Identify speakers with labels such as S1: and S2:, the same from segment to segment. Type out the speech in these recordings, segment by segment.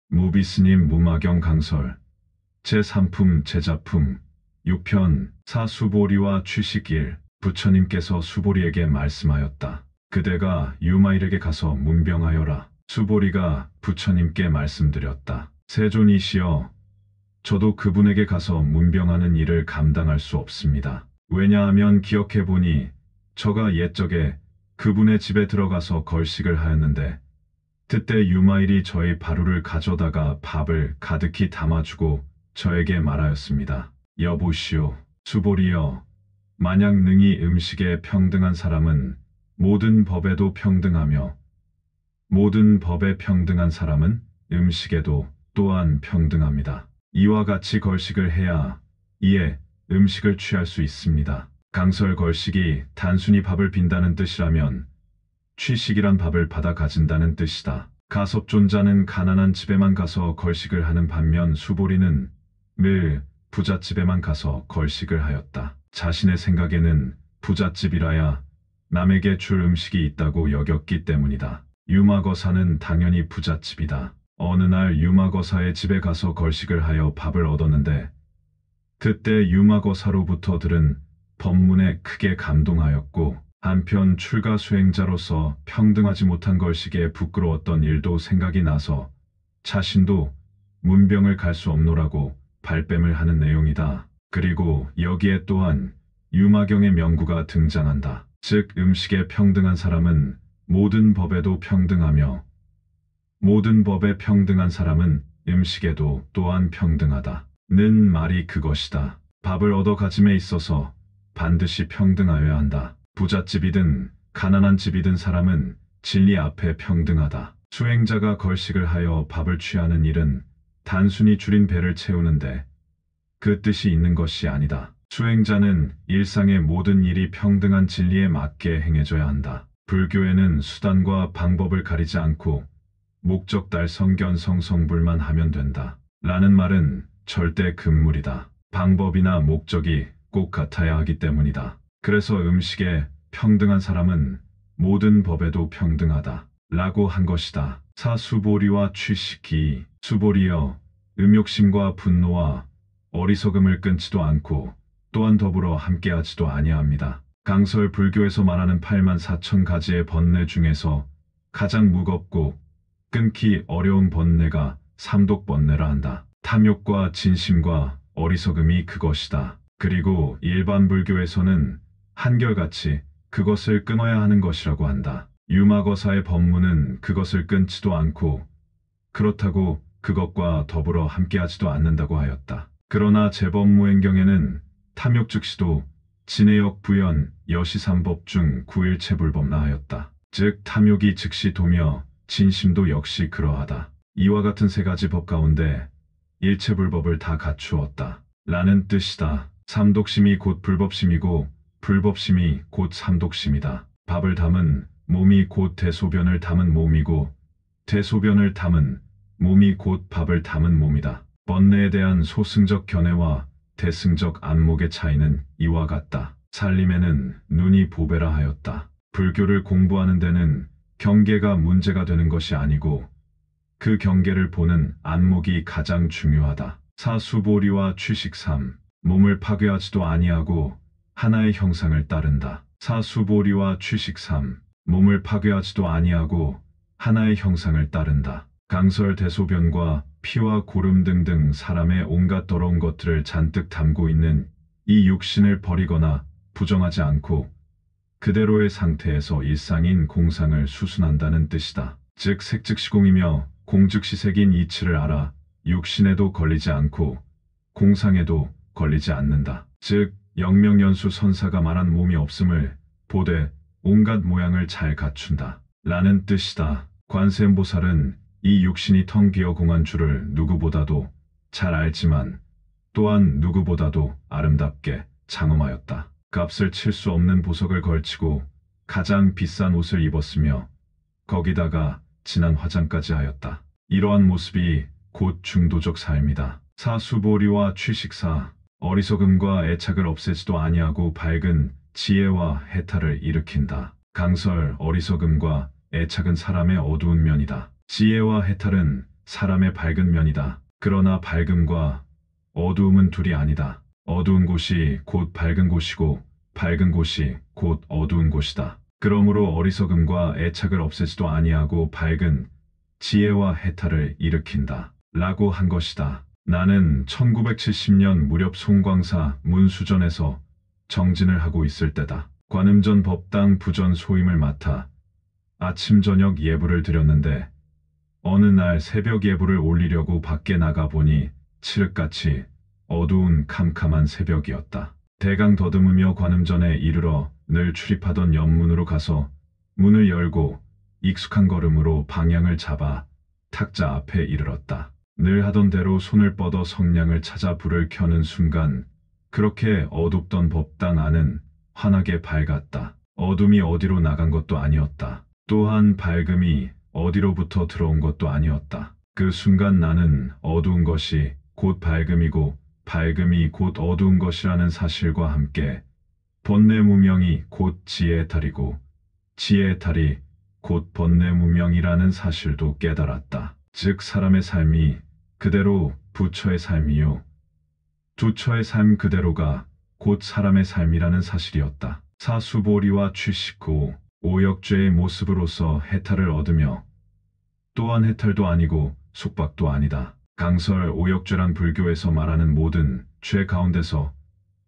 S1: 무비스님 무마경 강설 제3품 제자품 6편 사수보리와 취식일. 부처님께서 수보리에게 말씀하였다. 그대가 유마일에게 가서 문병하여라. 수보리가 부처님께 말씀드렸다. 세존이시여, 저도 그분에게 가서 문병하는 일을 감당할 수 없습니다. 왜냐하면 기억해보니 저가 옛적에 그분의 집에 들어가서 걸식을 하였는데 그때 유마일이 저의 바루를 가져다가 밥을 가득히 담아주고 저에게 말하였습니다. 여보시오, 수보리여, 만약 능히 음식에 평등한 사람은 모든 법에도 평등하며 모든 법에 평등한 사람은 음식에도 또한 평등합니다. 이와 같이 걸식을 해야 이에 음식을 취할 수 있습니다. 강설 걸식이 단순히 밥을 빈다는 뜻이라면 취식이란 밥을 받아 가진다는 뜻이다. 가섭존자는 가난한 집에만 가서 걸식을 하는 반면 수보리는 늘 부잣집에만 가서 걸식을 하였다. 자신의 생각에는 부잣집이라야 남에게 줄 음식이 있다고 여겼기 때문이다. 유마거사는 당연히 부잣집이다. 어느 날 유마거사의 집에 가서 걸식을 하여 밥을 얻었는데 그때 유마거사로부터 들은 법문에 크게 감동하였고 한편 출가 수행자로서 평등하지 못한 걸식에 부끄러웠던 일도 생각이 나서 자신도 문병을 갈 수 없노라고 발뺌을 하는 내용이다. 그리고 여기에 또한 유마경의 명구가 등장한다. 즉 음식에 평등한 사람은 모든 법에도 평등하며 모든 법에 평등한 사람은 음식에도 또한 평등하다. 는 말이 그것이다. 밥을 얻어 가짐에 있어서 반드시 평등하여야 한다. 부잣집이든 가난한 집이든 사람은 진리 앞에 평등하다. 수행자가 걸식을 하여 밥을 취하는 일은 단순히 줄인 배를 채우는데 그 뜻이 있는 것이 아니다. 수행자는 일상의 모든 일이 평등한 진리에 맞게 행해져야 한다. 불교에는 수단과 방법을 가리지 않고 목적 달성 견성 성불만 하면 된다. 라는 말은 절대 금물이다. 방법이나 목적이 꼭 같아야 하기 때문이다. 그래서 음식에 평등한 사람은 모든 법에도 평등하다. 라고 한 것이다. 사수보리와 취식기. 수보리여, 음욕심과 분노와 어리석음을 끊지도 않고 또한 더불어 함께하지도 아니합니다. 강설 불교에서 말하는 84,000가지의 번뇌 중에서 가장 무겁고 끊기 어려운 번뇌가 삼독번뇌라 한다. 탐욕과 진심과 어리석음이 그것이다. 그리고 일반 불교에서는 한결같이 그것을 끊어야 하는 것이라고 한다. 유마거사의 법문은 그것을 끊지도 않고 그렇다고 그것과 더불어 함께하지도 않는다고 하였다. 그러나 제법무행경에는 탐욕 즉시도 진해역 부연 여시삼법 중 구일체불법나 하였다. 즉 탐욕이 즉시 도며 진심도 역시 그러하다. 이와 같은 세 가지 법 가운데 일체불법을 다 갖추었다. 라는 뜻이다. 삼독심이 곧 불법심이고 불법심이 곧 삼독심이다. 밥을 담은 몸이 곧 대소변을 담은 몸이고 대소변을 담은 몸이 곧 밥을 담은 몸이다. 번뇌에 대한 소승적 견해와 대승적 안목의 차이는 이와 같다. 살림에는 눈이 보배라 하였다. 불교를 공부하는 데는 경계가 문제가 되는 것이 아니고 그 경계를 보는 안목이 가장 중요하다. 사수보리와 취식삼. 몸을 파괴하지도 아니하고 하나의 형상을 따른다. 사수보리와 취식삼. 몸을 파괴하지도 아니하고 하나의 형상을 따른다. 강설 대소변과 피와 고름 등등 사람의 온갖 더러운 것들을 잔뜩 담고 있는 이 육신을 버리거나 부정하지 않고 그대로의 상태에서 일상인 공상을 수순한다는 뜻이다. 즉 색즉시공이며 공즉시색인 이치를 알아 육신에도 걸리지 않고 공상에도 걸리지 않는다. 즉 영명연수 선사가 말한 몸이 없음을 보되 온갖 모양을 잘 갖춘다. 라는 뜻이다. 관세음보살은 이 육신이 텅 비어 공한 줄을 누구보다도 잘 알지만 또한 누구보다도 아름답게 장엄하였다. 값을 칠 수 없는 보석을 걸치고 가장 비싼 옷을 입었으며 거기다가 진한 화장까지 하였다. 이러한 모습이 곧 중도적 삶이다. 사수보리와 취식사. 어리석음과 애착을 없애지도 아니하고 밝은 지혜와 해탈을 일으킨다. 강설 어리석음과 애착은 사람의 어두운 면이다. 지혜와 해탈은 사람의 밝은 면이다. 그러나 밝음과 어두움은 둘이 아니다. 어두운 곳이 곧 밝은 곳이고 밝은 곳이 곧 어두운 곳이다. 그러므로 어리석음과 애착을 없애지도 아니하고 밝은 지혜와 해탈을 일으킨다. 라고 한 것이다. 나는 1970년 무렵 송광사 문수전에서 정진을 하고 있을 때다. 관음전 법당 부전 소임을 맡아 아침 저녁 예불을 드렸는데 어느 날 새벽 예불을 올리려고 밖에 나가보니 칠흑같이 어두운 캄캄한 새벽이었다. 대강 더듬으며 관음전에 이르러 늘 출입하던 옆문으로 가서 문을 열고 익숙한 걸음으로 방향을 잡아 탁자 앞에 이르렀다. 늘 하던 대로 손을 뻗어 성냥을 찾아 불을 켜는 순간 그렇게 어둡던 법당 안은 환하게 밝았다. 어둠이 어디로 나간 것도 아니었다. 또한 밝음이 어디로부터 들어온 것도 아니었다. 그 순간 나는 어두운 것이 곧 밝음이고 밝음이 곧 어두운 것이라는 사실과 함께 번뇌무명이 곧 지혜의 탈이고 지혜의 탈이 곧 번뇌무명이라는 사실도 깨달았다. 즉 사람의 삶이 그대로 부처의 삶이요 부처의 삶 그대로가 곧 사람의 삶이라는 사실이었다. 사수보리와 취식 후 오역죄의 모습으로서 해탈을 얻으며 또한 해탈도 아니고 속박도 아니다. 강설 오역죄란 불교에서 말하는 모든 죄 가운데서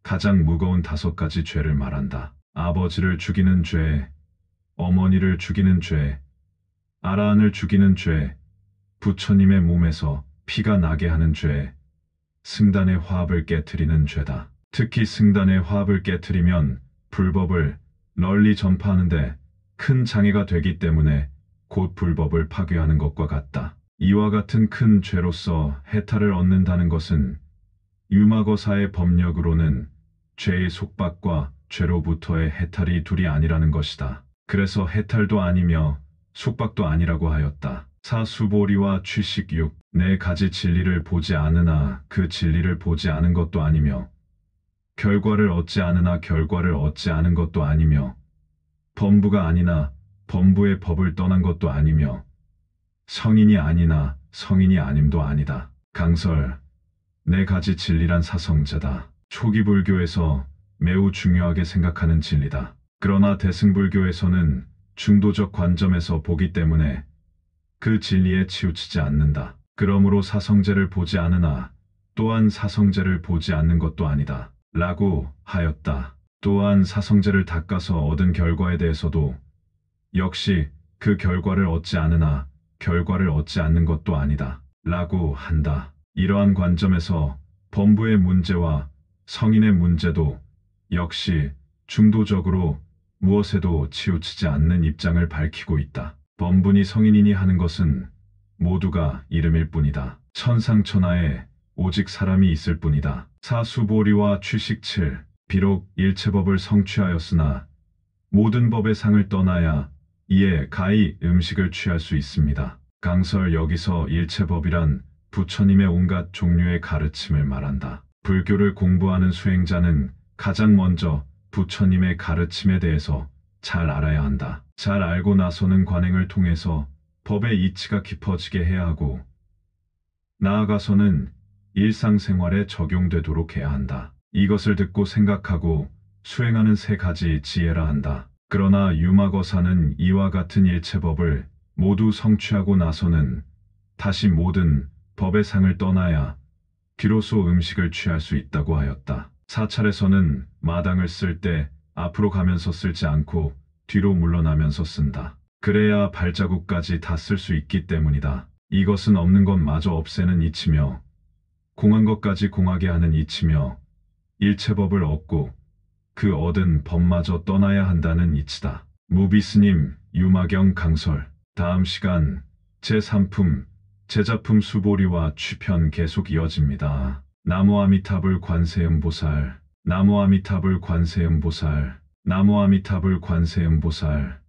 S1: 가장 무거운 5가지 죄를 말한다. 아버지를 죽이는 죄, 어머니를 죽이는 죄, 아라한을 죽이는 죄, 부처님의 몸에서 피가 나게 하는 죄, 승단의 화합을 깨트리는 죄다. 특히 승단의 화합을 깨트리면 불법을 널리 전파하는데 큰 장애가 되기 때문에 곧 불법을 파괴하는 것과 같다. 이와 같은 큰 죄로서 해탈을 얻는다는 것은 유마거사의 법력으로는 죄의 속박과 죄로부터의 해탈이 둘이 아니라는 것이다. 그래서 해탈도 아니며 속박도 아니라고 하였다. 사수보리와 취식 6. 네 가지 진리를 보지 않으나 그 진리를 보지 않은 것도 아니며 결과를 얻지 않으나 결과를 얻지 않은 것도 아니며 범부가 아니나 범부의 법을 떠난 것도 아니며 성인이 아니나 성인이 아님도 아니다. 강설, 네 가지 진리란 사성제다. 초기 불교에서 매우 중요하게 생각하는 진리다. 그러나 대승불교에서는 중도적 관점에서 보기 때문에 그 진리에 치우치지 않는다. 그러므로 사성제를 보지 않으나 또한 사성제를 보지 않는 것도 아니다. 라고 하였다. 또한 사성제를 닦아서 얻은 결과에 대해서도 역시 그 결과를 얻지 않으나 결과를 얻지 않는 것도 아니다. 라고 한다. 이러한 관점에서 범부의 문제와 성인의 문제도 역시 중도적으로 무엇에도 치우치지 않는 입장을 밝히고 있다. 범분이 성인이니 하는 것은 모두가 이름일 뿐이다. 천상천하에 오직 사람이 있을 뿐이다. 사수보리와 취식 7. 비록 일체법을 성취하였으나 모든 법의 상을 떠나야 이에 가히 음식을 취할 수 있습니다. 강설 여기서 일체법이란 부처님의 온갖 종류의 가르침을 말한다. 불교를 공부하는 수행자는 가장 먼저 부처님의 가르침에 대해서 잘 알아야 한다. 잘 알고 나서는 관행을 통해서 법의 이치가 깊어지게 해야 하고 나아가서는 일상생활에 적용되도록 해야 한다. 이것을 듣고 생각하고 수행하는 3가지 지혜라 한다. 그러나 유마거사는 이와 같은 일체법을 모두 성취하고 나서는 다시 모든 법의 상을 떠나야 비로소 음식을 취할 수 있다고 하였다. 사찰에서는 마당을 쓸 때 앞으로 가면서 쓸지 않고 뒤로 물러나면서 쓴다. 그래야 발자국까지 다 쓸 수 있기 때문이다. 이것은 없는 것마저 없애는 이치며 공한 것까지 공하게 하는 이치며 일체법을 얻고 그 얻은 법마저 떠나야 한다는 이치다. 무비스님, 유마경 강설. 다음 시간 제3품 제자품 수보리와 취편 계속 이어집니다. 나무 아미타불 관세음보살, 나무 아미타불 관세음보살, 나무 아미타불 관세음보살.